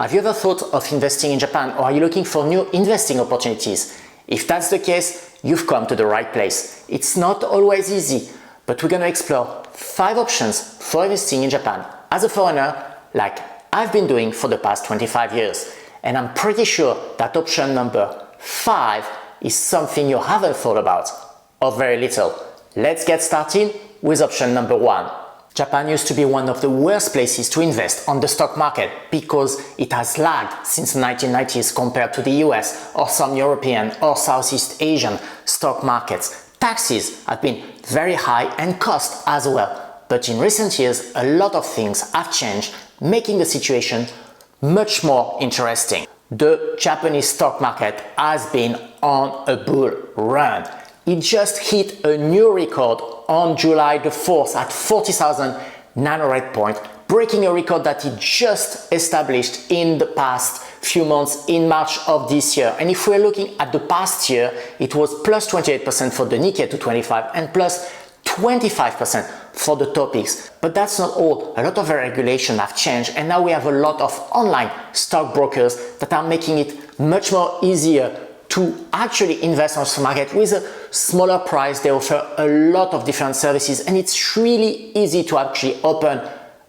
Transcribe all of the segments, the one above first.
Have you ever thought of investing in Japan, or are you looking for new investing opportunities? If that's the case, you've come to the right place. It's not always easy, but we're going to explore 5 options for investing in Japan as a foreigner, like I've been doing for the past 25 years. And I'm pretty sure that option number 5 is something you haven't thought about, or very little. Let's get started with option number 1. Japan used to be one of the worst places to invest on the stock market because it has lagged since the 1990s compared to the US or some European or Southeast Asian stock markets. Taxes have been very high and cost as well. But in recent years, a lot of things have changed, making the situation much more interesting. The Japanese stock market has been on a bull run. It just hit a new record on July the 4th at 40,900 points, breaking a record that it just established in the past few months in March of this year. And if we're looking at the past year, it was plus 28% for the Nikkei 225 and plus 25% for the topics. But that's not all. A lot of regulation have changed, and now we have a lot of online stockbrokers that are making it much more easier to actually invest on the market with a smaller price. They offer a lot of different services, and it's really easy to actually open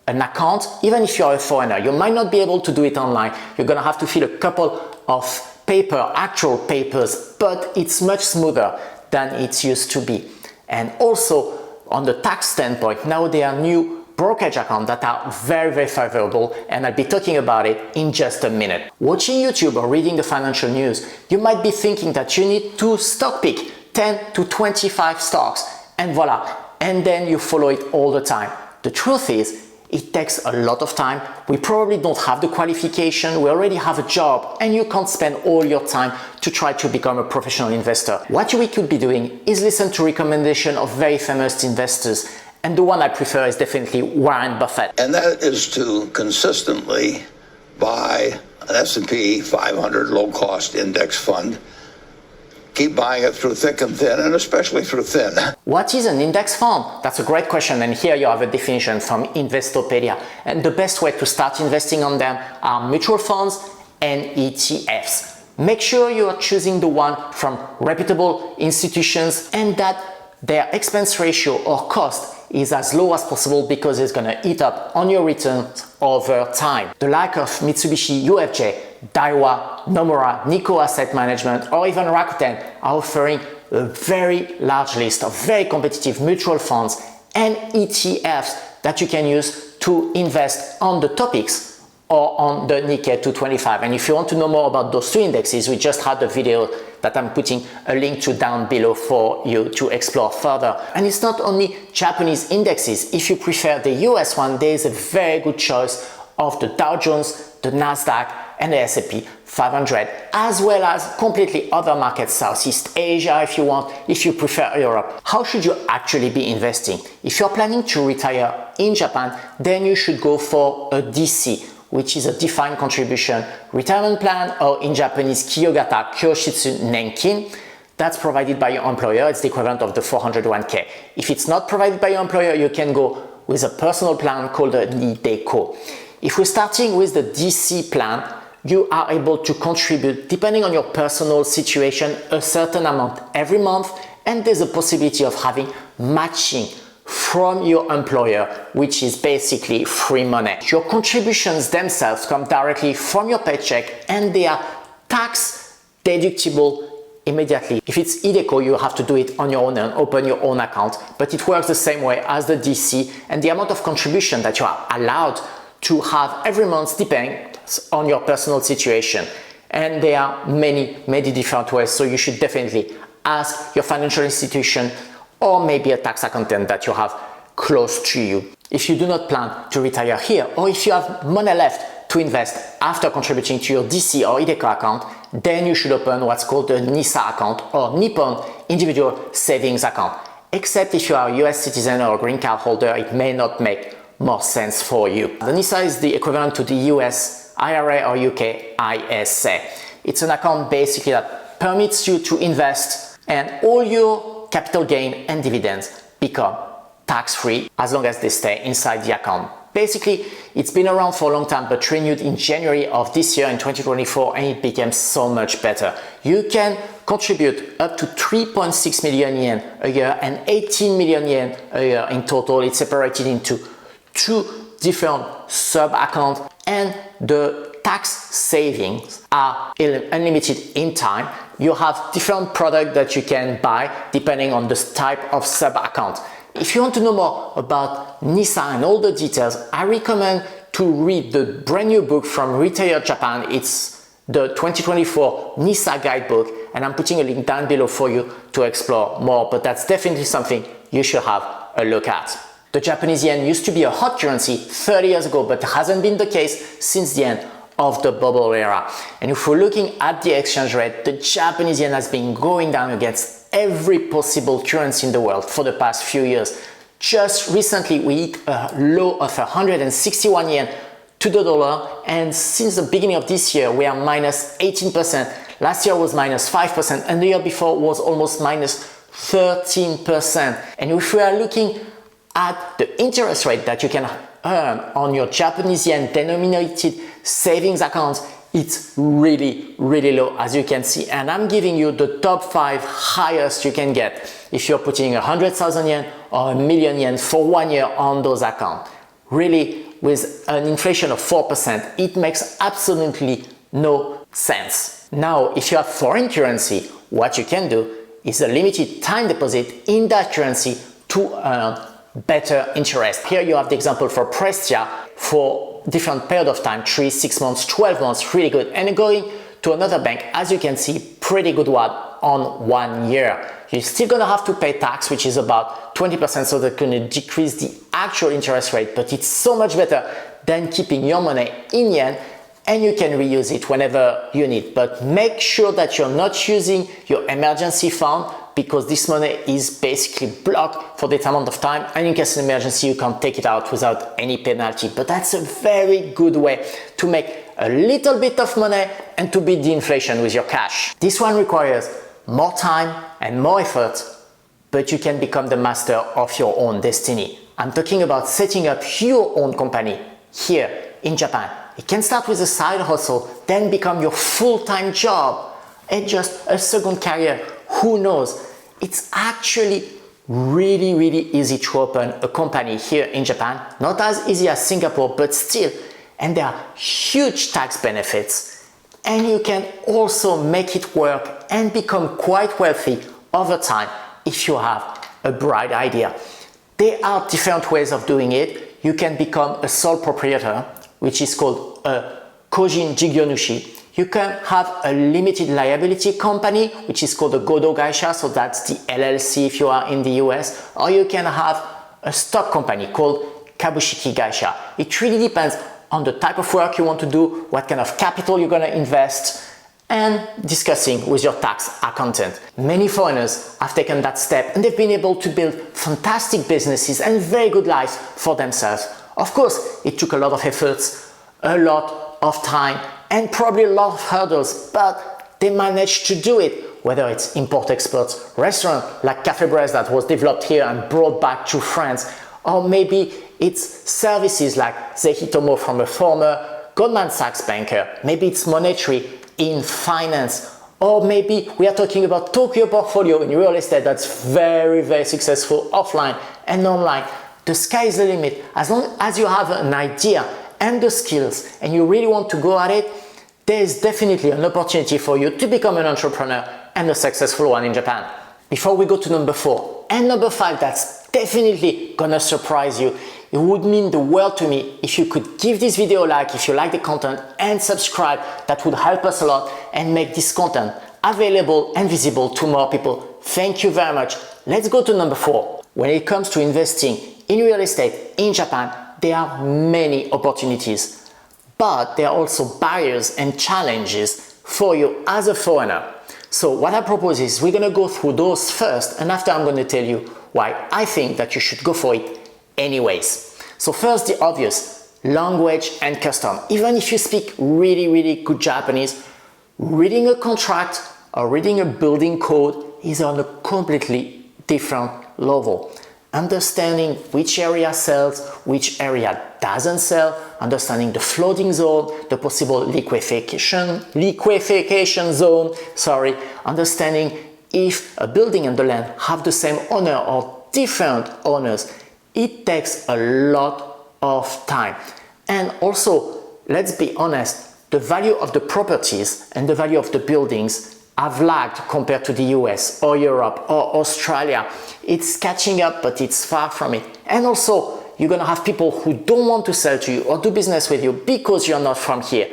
an account. Even if you're a foreigner, you might not be able to do it online. You're gonna have to fill a couple of actual papers, but it's much smoother than it used to be. And also on the tax standpoint, now there are new brokerage accounts that are very, very favorable, and I'll be talking about it in just a minute. Watching YouTube or reading the financial news, you might be thinking that you need to stock pick 10 to 25 stocks, and voila, and then you follow it all the time. The truth is, it takes a lot of time. We probably don't have the qualification, we already have a job, and you can't spend all your time to try to become a professional investor. What we could be doing is listen to recommendations of very famous investors, and the one I prefer is definitely Warren Buffett. And that is to consistently buy an S&P 500 low-cost index fund. Keep buying it through thick and thin, and especially through thin. What is an index fund? That's a great question, and here you have a definition from Investopedia. And the best way to start investing on them are mutual funds and ETFs. Make sure you are choosing the one from reputable institutions and that their expense ratio or cost is as low as possible, because it's going to eat up on your returns over time. The like of Mitsubishi UFJ, Daiwa, Nomura, Nikko Asset Management, or even Rakuten are offering a very large list of very competitive mutual funds and ETFs that you can use to invest on the topics or on the Nikkei 225. And if you want to know more about those two indexes, we just had a video that I'm putting a link to down below for you to explore further. And it's not only Japanese indexes. If you prefer the US one, there is a very good choice of the Dow Jones, the Nasdaq, and the S&P 500, as well as completely other markets, Southeast Asia if you want, if you prefer Europe. How should you actually be investing? If you're planning to retire in Japan, then you should go for a DC, which is a defined contribution retirement plan, or in Japanese Kiyogata Kyoshitsu Nenkin. That's provided by your employer. It's the equivalent of the 401k. If it's not provided by your employer, you can go with a personal plan called a Nideco. If we're starting with the DC plan, you are able to contribute, depending on your personal situation, a certain amount every month, and there's a possibility of having matching from your employer, which is basically free money. Your contributions themselves come directly from your paycheck, and they are tax deductible immediately. If it's iDeCo, you have to do it on your own and open your own account, but it works the same way as the DC, and the amount of contribution that you are allowed to have every month depends on your personal situation. And there are many different ways, so you should definitely ask your financial institution or maybe a tax accountant that you have close to you. If you do not plan to retire here, or if you have money left to invest after contributing to your DC or iDeCo account, then you should open what's called a NISA account, or Nippon Individual Savings Account. Except if you are a US citizen or a green card holder, it may not make more sense for you. The NISA is the equivalent to the US IRA or UK ISA. It's an account basically that permits you to invest, and all your capital gain and dividends become tax-free as long as they stay inside the account. Basically, it's been around for a long time, but renewed in January of this year in 2024, and it became so much better. You can contribute up to 3.6 million yen a year and 18 million yen a year in total. It's separated into 2 different sub-accounts, and the tax savings are unlimited in time. You have different products that you can buy depending on the type of sub-account. If you want to know more about NISA and all the details, I recommend to read the brand new book from Retire Japan. It's the 2024 NISA guidebook, and I'm putting a link down below for you to explore more, but that's definitely something you should have a look at. The Japanese yen used to be a hot currency 30 years ago, but it hasn't been the case since the end of the bubble era. And if we're looking at the exchange rate, the Japanese yen has been going down against every possible currency in the world for the past few years. Just recently, we hit a low of 161 yen to the dollar, and since the beginning of this year, we are minus 18%. Last year was minus 5%, and the year before was almost minus 13%. And if we are looking at the interest rate that you can earn on your Japanese yen denominated savings accounts, it's really, really low, as you can see. And I'm giving you the top 5 highest you can get if you're putting 100,000 yen or 1,000,000 yen for 1 year on those accounts. Really, with an inflation of 4%, it makes absolutely no sense. Now, if you have foreign currency, what you can do is a limited time deposit in that currency to earn better interest. Here you have the example for Prestia for different period of time, 3, 6 months, 12 months, really good. And going to another bank, as you can see, pretty good one on 1 year. You're still gonna have to pay tax, which is about 20%, so that's gonna decrease the actual interest rate, but it's so much better than keeping your money in yen, and you can reuse it whenever you need. But make sure that you're not using your emergency fund, because this money is basically blocked for that amount of time, and in case of emergency you can take it out without any penalty. But that's a very good way to make a little bit of money and to beat the inflation with your cash. This one requires more time and more effort, but you can become the master of your own destiny. I'm talking about setting up your own company here in Japan. It can start with a side hustle, then become your full-time job, and just a second career. Who knows? It's actually really, really easy to open a company here in Japan. Not as easy as Singapore, but still. And there are huge tax benefits. And you can also make it work and become quite wealthy over time if you have a bright idea. There are different ways of doing it. You can become a sole proprietor, which is called a Kojin Jigyonushi. You can have a limited liability company, which is called a Godo Gaisha, so that's the LLC if you are in the US, or you can have a stock company called Kabushiki Gaisha. It really depends on the type of work you want to do, what kind of capital you're going to invest, and discussing with your tax accountant. Many foreigners have taken that step, and they've been able to build fantastic businesses and very good lives for themselves. Of course, it took a lot of efforts, a lot of time, and probably a lot of hurdles, but they managed to do it. Whether it's import-export restaurant like Café Brest that was developed here and brought back to France, or maybe it's services like Zeihitomo from a former Goldman Sachs banker, maybe it's monetary in finance, or maybe we are talking about Tokyo portfolio in real estate that's very, very successful offline and online. The sky is the limit. As long as you have an idea and the skills and you really want to go at it, there is definitely an opportunity for you to become an entrepreneur and a successful one in Japan. Before we go to number 4 and number 5, that's definitely gonna surprise you. It would mean the world to me if you could give this video a like if you like the content, and subscribe. That would help us a lot and make this content available and visible to more people. Thank you very much. Let's go to number 4. When it comes to investing in real estate in Japan, there are many opportunities, but there are also barriers and challenges for you as a foreigner. So what I propose is we're going to go through those first, and after I'm going to tell you why I think that you should go for it anyways. So first, the obvious, language and custom. Even if you speak really, really good Japanese, reading a contract or reading a building code is on a completely different level. understanding which area sells, which area doesn't sell, understanding the flooding zone, the possible liquefaction zone, understanding if a building and the land have the same owner or different owners. It takes a lot of time. And also, let's be honest, the value of the properties and the value of the buildings have lagged compared to the US or Europe or Australia. It's catching up, but it's far from it. And also, you're gonna have people who don't want to sell to you or do business with you because you're not from here.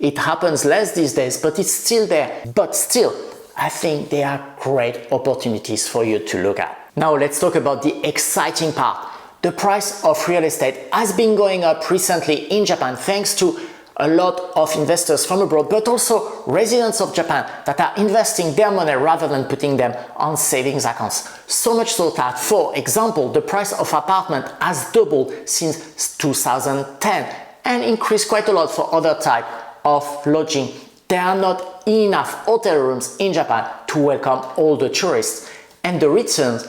It happens less these days, but it's still there. But still, I think they are great opportunities for you to look at. Now let's talk about the exciting part. The price of real estate has been going up recently in Japan thanks to a lot of investors from abroad, but also residents of Japan that are investing their money rather than putting them on savings accounts. So much so that, for example, the price of apartment has doubled since 2010 and increased quite a lot for other type of lodging. There are not enough hotel rooms in Japan to welcome all the tourists, and the returns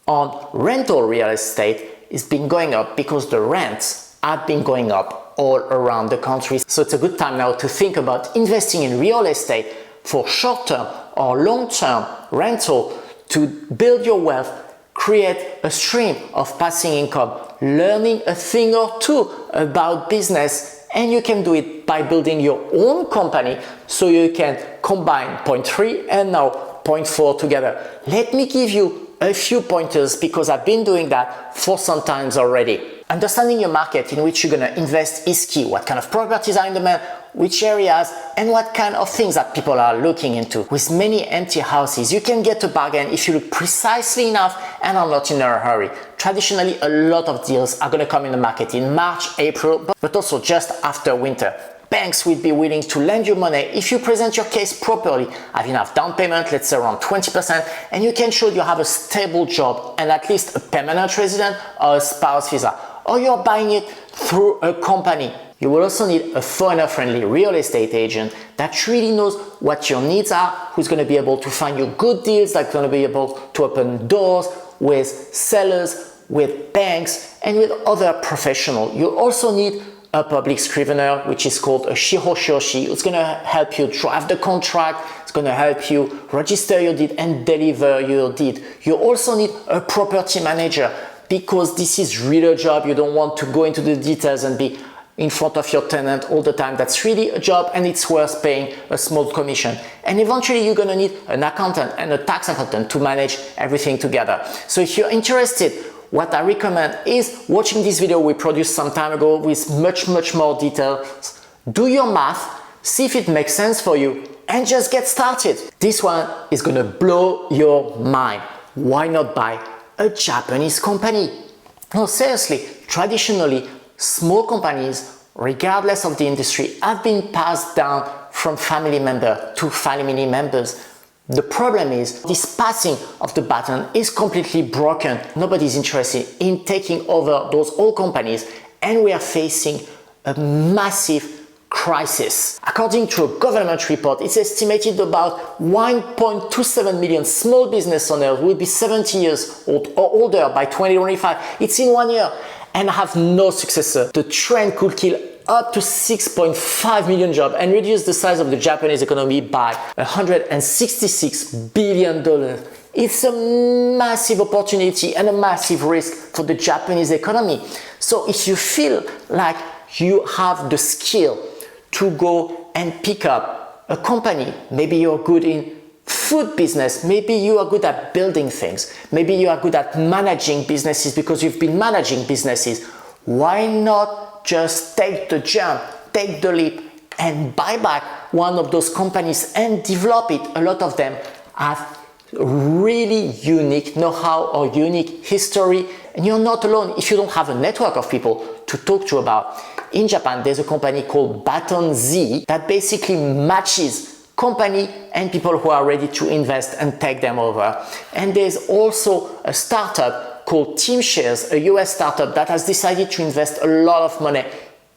on rental real estate is been going up because the rents have been going up all around the country. So it's a good time now to think about investing in real estate for short-term or long-term rental to build your wealth, create a stream of passive income, learning a thing or two about business, and you can do it by building your own company so you can combine point 3 and now point 4 together. Let me give you a few pointers because I've been doing that for some time already. Understanding your market in which you're going to invest is key. What kind of properties are in demand, which areas, and what kind of things that people are looking into. With many empty houses, you can get a bargain if you look precisely enough and are not in a hurry. Traditionally, a lot of deals are going to come in the market in March, April, but also just after winter. Banks will be willing to lend you money if you present your case properly, have enough down payment, let's say around 20%, and you can show you have a stable job and at least a permanent resident or a spouse visa, or you're buying it through a company. You will also need a foreigner-friendly real estate agent that really knows what your needs are, who's going to be able to find you good deals, that's going to be able to open doors with sellers, with banks, and with other professionals. You also need a public scrivener, which is called a shihoshoshi. It's going to help you draft the contract. It's going to help you register your deed and deliver your deed. You also need a property manager because this is really a job. You don't want to go into the details and be in front of your tenant all the time. That's really a job and it's worth paying a small commission. And eventually you're going to need an accountant and a tax accountant to manage everything together. So if you're interested, what I recommend is watching this video we produced some time ago with much more details. Do your math, see if it makes sense for you, and just get started. This one is gonna blow your mind. Why not buy a Japanese company? No, seriously, traditionally, small companies, regardless of the industry, have been passed down from family member to family members. The problem is this passing of the baton is completely broken. Nobody's interested in taking over those old companies, and we are facing a massive crisis. According to a government report, it's estimated about 1.27 million small business owners will be 70 years old or older by 2025. It's in 1 year and have no successor. The trend could kill up to 6.5 million jobs and reduce the size of the Japanese economy by $166 billion. It's a massive opportunity and a massive risk for the Japanese economy. So if you feel like you have the skill to go and pick up a company, maybe you're good in food business, maybe you are good at building things, maybe you are good at managing businesses because you've been managing businesses, why not just take the jump, take the leap, and buy back one of those companies and develop it? A lot of them have really unique know-how or unique history, and you're not alone if you don't have a network of people to talk to about. In Japan, there's a company called Baton Z that basically matches company and people who are ready to invest and take them over. And there's also a startup called TeamShares, a US startup that has decided to invest a lot of money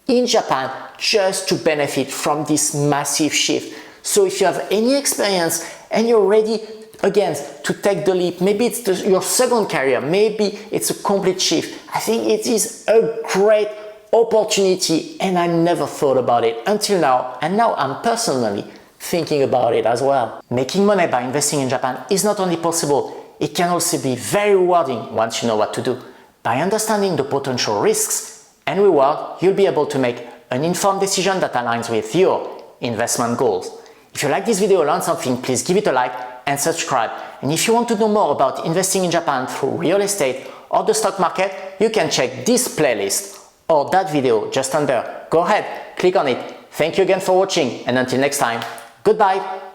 in Japan just to benefit from this massive shift. So if you have any experience and you're ready again, to take the leap. Maybe it's your second career, maybe it's a complete shift. I think it is a great opportunity and I never thought about it until now, and now I'm personally thinking about it as well. Making money by investing in Japan is not only possible, it can also be very rewarding once you know what to do. By understanding the potential risks and reward, you'll be able to make an informed decision that aligns with your investment goals. If you like this video or learned something, please give it a like and subscribe. And if you want to know more about investing in Japan through real estate or the stock market, you can check this playlist or that video just under. Go ahead, click on it. Thank you again for watching, and until next time, goodbye.